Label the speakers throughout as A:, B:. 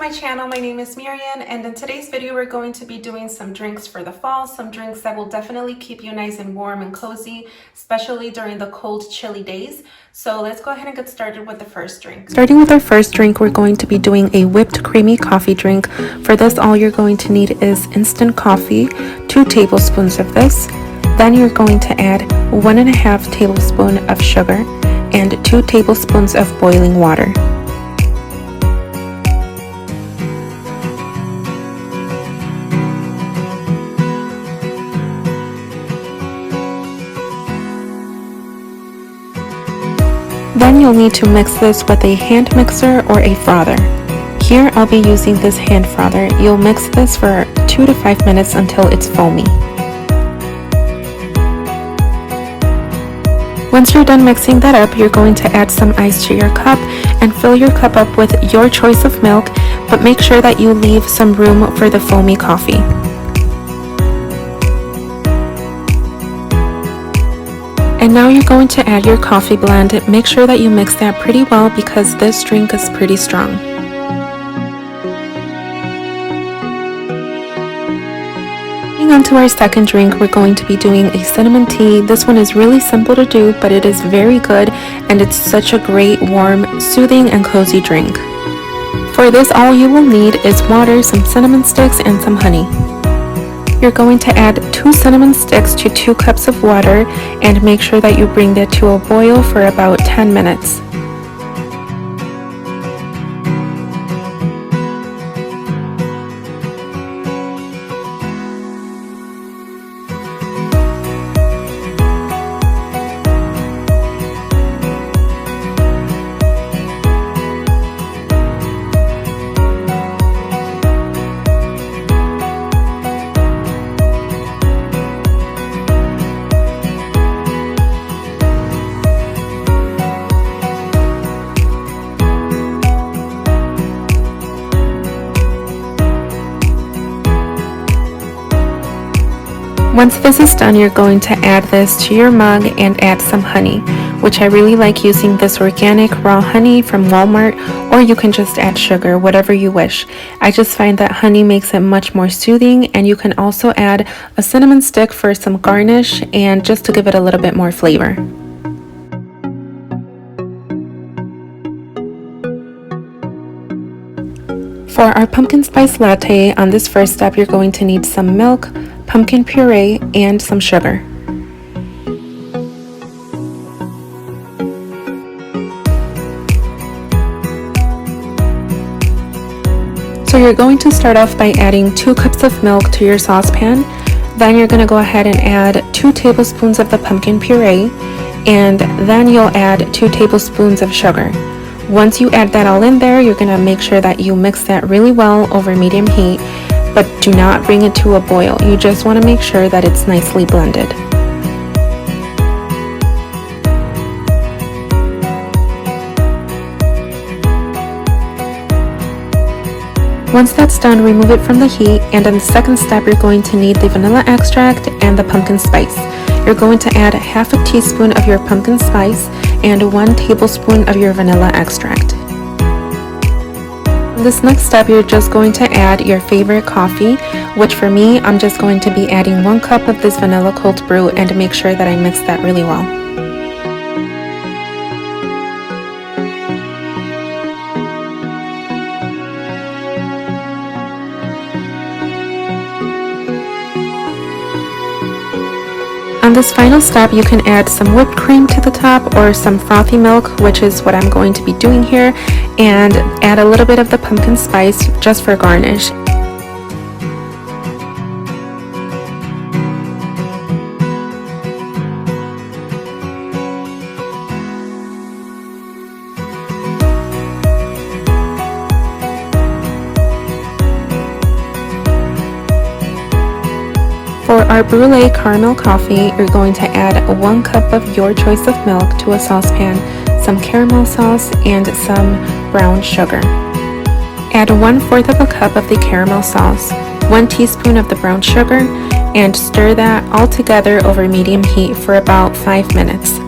A: my channel. My name is Marian, and in today's video we're going to be doing some drinks for the fall, some drinks that will definitely keep you nice and warm and cozy, especially during the cold, chilly days. So let's go ahead and get started with the first drink. Starting with our first drink, we're going to be doing a whipped creamy coffee drink. For this, all you're going to need is instant coffee, 2 tablespoons of this. Then you're going to add 1.5 tablespoons of sugar and 2 tablespoons of boiling water. Then you'll need to mix this with a hand mixer or a frother. Here I'll be using this hand frother. You'll mix this for 2 to 5 minutes until it's foamy. Once you're done mixing that up, you're going to add some ice to your cup and fill your cup up with your choice of milk, but make sure that you leave some room for the foamy coffee. And now you're going to add your coffee blend. Make sure that you mix that pretty well because this drink is pretty strong. Moving on to our second drink, we're going to be doing a cinnamon tea. This one is really simple to do, but it is very good and it's such a great, warm, soothing, and cozy drink. For this, all you will need is water, some cinnamon sticks, and some honey. You're going to add 2 cinnamon sticks to 2 cups of water and make sure that you bring that to a boil for about 10 minutes. Once this is done, you're going to add this to your mug and add some honey, which I really like using this organic raw honey from Walmart, or you can just add sugar, whatever you wish. I just find that honey makes it much more soothing, and you can also add a cinnamon stick for some garnish and just to give it a little bit more flavor. For our pumpkin spice latte, on this first step you're going to need some milk, pumpkin puree, and some sugar. So you're going to start off by adding 2 cups of milk to your saucepan. Then you're going to go ahead and add 2 tablespoons of the pumpkin puree, and then you'll add 2 tablespoons of sugar. Once you add that all in there, you're going to make sure that you mix that really well over medium heat, but do not bring it to a boil. You just want to make sure that it's nicely blended. Once that's done, remove it from the heat, and in the second step you're going to need the vanilla extract and the pumpkin spice. You're going to add 1/2 teaspoon of your pumpkin spice and 1 tablespoon of your vanilla extract. In this next step, you're just going to add your favorite coffee, which for me, I'm just going to be adding 1 cup of this vanilla cold brew and make sure that I mix that really well. On this final step, you can add some whipped cream to the top or some frothy milk, which is what I'm going to be doing here, and add a little bit of the pumpkin spice just for garnish. For our Brule caramel coffee, you're going to add 1 cup of your choice of milk to a saucepan, some caramel sauce, and some brown sugar. Add 1/4 of a cup of the caramel sauce, 1 teaspoon of the brown sugar, and stir that all together over medium heat for about 5 minutes.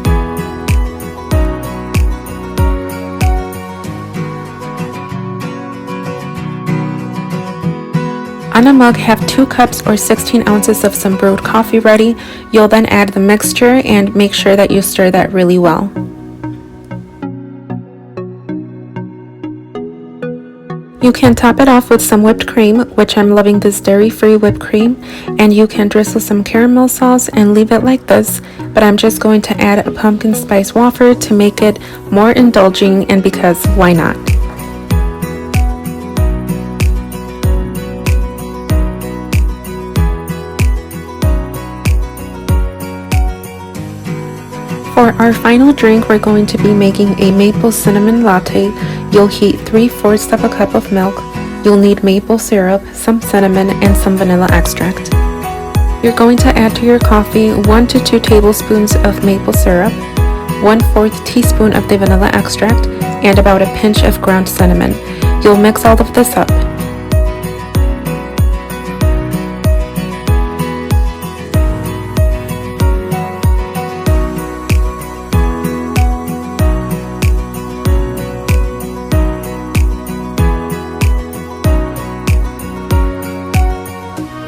A: On a mug, have 2 cups or 16 ounces of some brewed coffee ready. You'll then add the mixture and make sure that you stir that really well. You can top it off with some whipped cream, which I'm loving this dairy-free whipped cream, and you can drizzle some caramel sauce and leave it like this, but I'm just going to add a pumpkin spice wafer to make it more indulging, and because why not? For our final drink, we're going to be making a maple cinnamon latte. You'll heat 3/4 of a cup of milk. You'll need maple syrup, some cinnamon, and some vanilla extract. You're going to add to your coffee 1 to 2 tablespoons of maple syrup, 1/4 teaspoon of the vanilla extract, and about a pinch of ground cinnamon. You'll mix all of this up.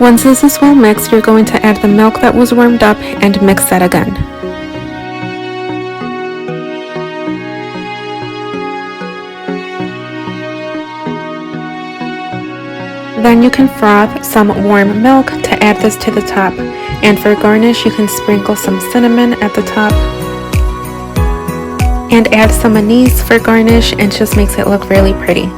A: Once this is well mixed, you're going to add the milk that was warmed up and mix that again. Then you can froth some warm milk to add this to the top, and for garnish you can sprinkle some cinnamon at the top and add some anise for garnish, and just makes it look really pretty.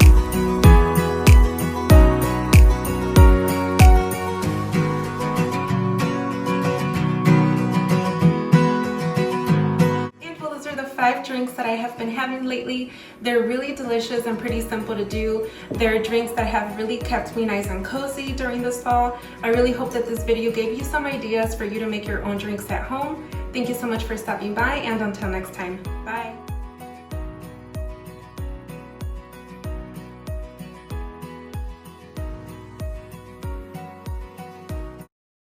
A: Those are the 5 drinks that I have been having lately. They're really delicious and pretty simple to do. They're drinks that have really kept me nice and cozy during this fall. I really hope that this video gave you some ideas for you to make your own drinks at home. Thank you so much for stopping by, and until next time, bye.